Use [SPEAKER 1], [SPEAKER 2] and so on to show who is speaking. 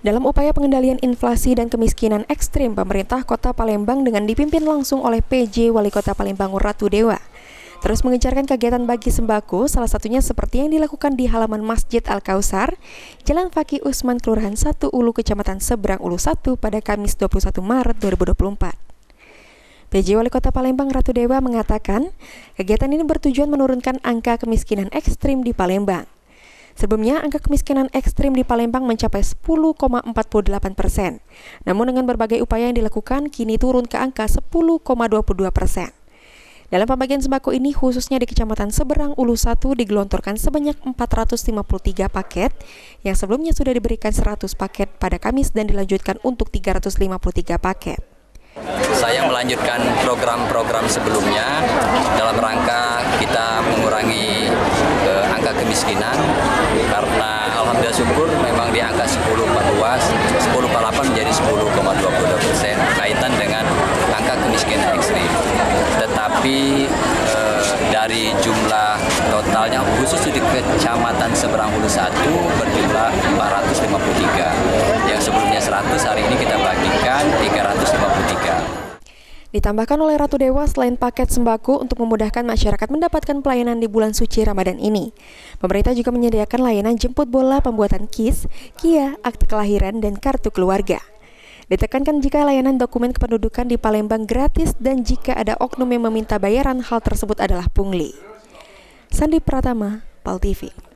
[SPEAKER 1] Dalam upaya pengendalian inflasi dan kemiskinan ekstrim, pemerintah Kota Palembang dengan dipimpin langsung oleh PJ Wali Kota Palembang Ratu Dewa terus mengencarkan kegiatan bagi sembako, salah satunya seperti yang dilakukan di halaman Masjid Al-Kausar, Jalan Fakih Usman, Kelurahan 1 Ulu, Kecamatan Seberang Ulu 1 pada Kamis 21 Maret 2024. PJ Wali Kota Palembang Ratu Dewa mengatakan, kegiatan ini bertujuan menurunkan angka kemiskinan ekstrim di Palembang. Sebelumnya, angka kemiskinan ekstrim di Palembang mencapai 10,48%. Namun dengan berbagai upaya yang dilakukan, kini turun ke angka 10,22%. Dalam pembagian sembako ini, khususnya di Kecamatan Seberang Ulu 1 digelontorkan sebanyak 453 paket, yang sebelumnya sudah diberikan 100 paket pada Kamis dan dilanjutkan untuk 353 paket.
[SPEAKER 2] Saya melanjutkan program-program sebelumnya dalam rangka kita mengurangi angka kemiskinan, karena alhamdulillah syukur memang di angka 10,48 menjadi 10,22% kaitan dengan angka kemiskinan ekstrim. Tetapi dari jumlah totalnya khusus di Kecamatan Seberang Ulu 1 berjumlah 453. Yang sebelumnya 100, hari ini kita bagikan 353.
[SPEAKER 1] Ditambahkan oleh Ratu Dewa, selain paket sembako untuk memudahkan masyarakat mendapatkan pelayanan di bulan suci Ramadan ini, pemerintah juga menyediakan layanan jemput bola, pembuatan KIS, KIA, akte kelahiran, dan kartu keluarga. Ditekankan jika layanan dokumen kependudukan di Palembang gratis dan jika ada oknum yang meminta bayaran, hal tersebut adalah pungli. Sandi Pratama, PAL TV.